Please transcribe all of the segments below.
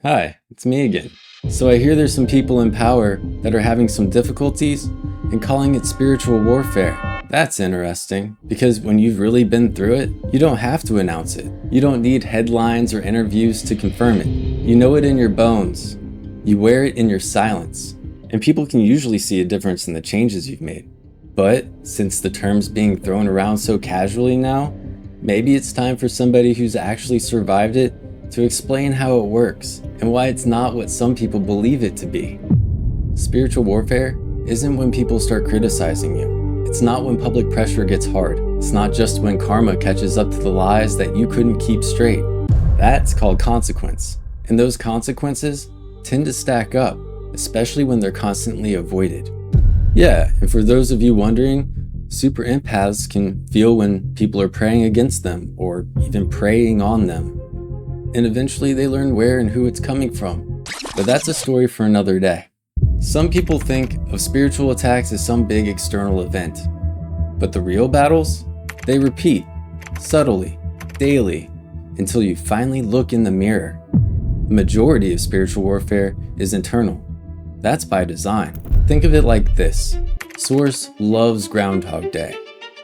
Hi, it's me again. So I hear there's some people in power that are having some difficulties and calling it spiritual warfare. That's interesting, because when you've really been through it, you don't have to announce it. You don't need headlines or interviews to confirm it. You know it in your bones. You wear it in your silence. And people can usually see a difference in the changes you've made. But since the term's being thrown around so casually now, maybe it's time for somebody who's actually survived it to explain how it works and why it's not what some people believe it to be. Spiritual warfare isn't when people start criticizing you. It's not when public pressure gets hard. It's not just when karma catches up to the lies that you couldn't keep straight. That's called consequence. And those consequences tend to stack up, especially when they're constantly avoided. Yeah, and for those of you wondering, super empaths can feel when people are praying against them or even preying on them. And eventually they learn where and who it's coming from. But that's a story for another day. Some people think of spiritual attacks as some big external event. But the real battles, they repeat, subtly, daily, until you finally look in the mirror. The majority of spiritual warfare is internal. That's by design. Think of it like this. Source loves Groundhog Day,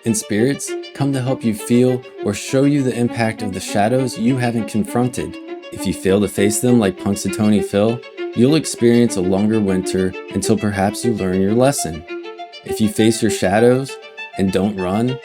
and spirits come to help you feel or show you the impact of the shadows you haven't confronted. If you fail to face them like Punxsutawney Phil, you'll experience a longer winter until perhaps you learn your lesson. If you face your shadows and don't run,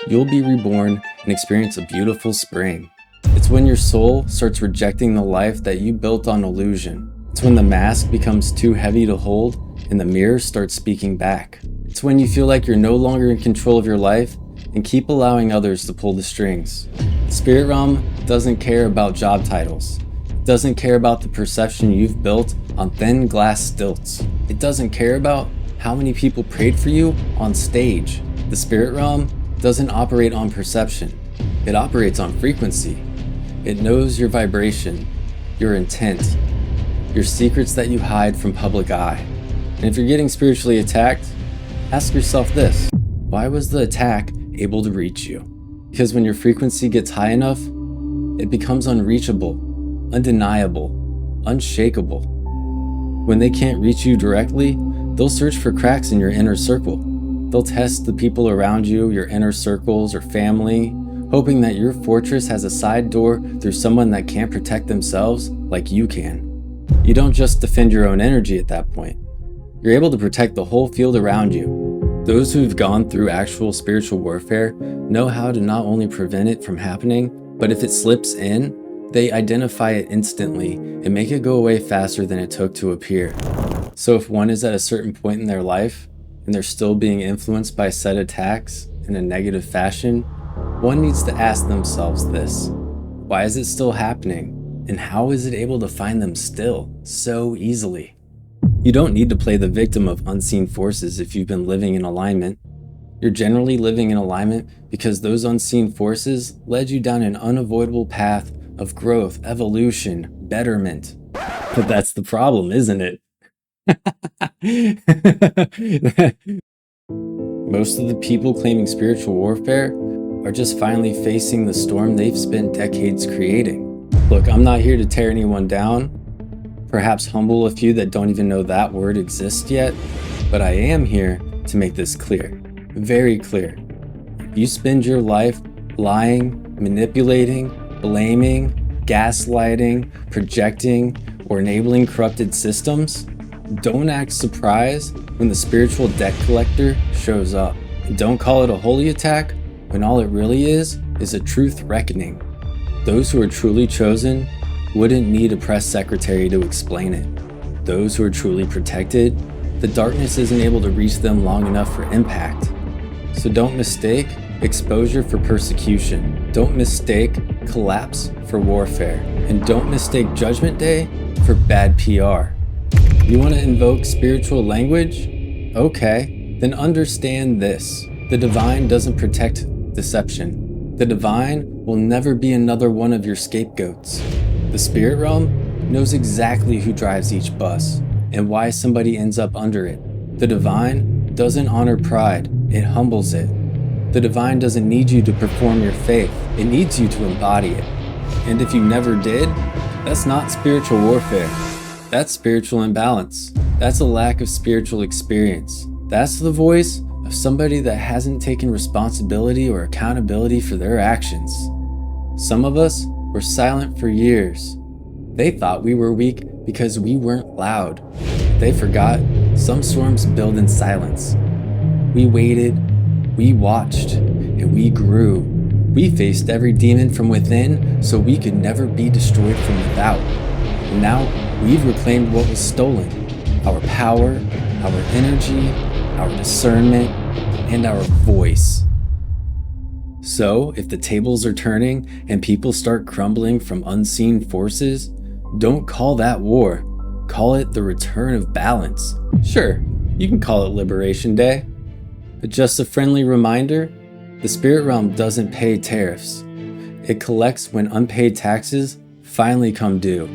you'll be reborn and experience a beautiful spring. It's when your soul starts rejecting the life that you built on illusion. It's when the mask becomes too heavy to hold and the mirror starts speaking back. It's when you feel like you're no longer in control of your life and keep allowing others to pull the strings. The spirit realm doesn't care about job titles. It doesn't care about the perception you've built on thin glass stilts. It doesn't care about how many people prayed for you on stage. The spirit realm doesn't operate on perception. It operates on frequency. It knows your vibration, your intent, your secrets that you hide from public eye. And if you're getting spiritually attacked, ask yourself this: why was the attack able to reach you? Because when your frequency gets high enough, it becomes unreachable, undeniable, unshakable. When they can't reach you directly, they'll search for cracks in your inner circle. They'll test the people around you, your inner circles or family, hoping that your fortress has a side door through someone that can't protect themselves like you can. You don't just defend your own energy at that point. You're able to protect the whole field around you. Those who've gone through actual spiritual warfare know how to not only prevent it from happening, but if it slips in, they identify it instantly and make it go away faster than it took to appear. So if one is at a certain point in their life and they're still being influenced by said attacks in a negative fashion, one needs to ask themselves this: why is it still happening? And how is it able to find them still so easily? You don't need to play the victim of unseen forces if you've been living in alignment. You're generally living in alignment because those unseen forces led you down an unavoidable path of growth, evolution, betterment. But that's the problem, isn't it? Most of the people claiming spiritual warfare are just finally facing the storm they've spent decades creating. Look, I'm not here to tear anyone down, perhaps humble a few that don't even know that word exists yet, but I am here to make this clear, very clear. If you spend your life lying, manipulating, blaming, gaslighting, projecting, or enabling corrupted systems, don't act surprised when the spiritual debt collector shows up. Don't call it a holy attack when all it really is a truth reckoning. Those who are truly chosen wouldn't need a press secretary to explain it. Those who are truly protected, the darkness isn't able to reach them long enough for impact. So don't mistake exposure for persecution. Don't mistake collapse for warfare. And don't mistake Judgment Day for bad PR. You want to invoke spiritual language? Okay, then understand this. The divine doesn't protect deception. The divine will never be another one of your scapegoats. The spirit realm knows exactly who drives each bus and why somebody ends up under it. The divine doesn't honor pride, it humbles it. The divine doesn't need you to perform your faith, it needs you to embody it. And if you never did, That's not spiritual warfare. That's spiritual imbalance. That's a lack of spiritual experience. That's the voice of somebody that hasn't taken responsibility or accountability for their actions. Some of us were silent for years. They thought we were weak because we weren't loud. They forgot some storms build in silence. We waited, we watched, and we grew. We faced every demon from within so we could never be destroyed from without. And now we've reclaimed what was stolen: our power, our energy, our discernment, and our voice. So, if the tables are turning and people start crumbling from unseen forces, don't call that war. Call it the return of balance. Sure, you can call it Liberation Day, but just a friendly reminder, the spirit realm doesn't pay tariffs. It collects when unpaid taxes finally come due.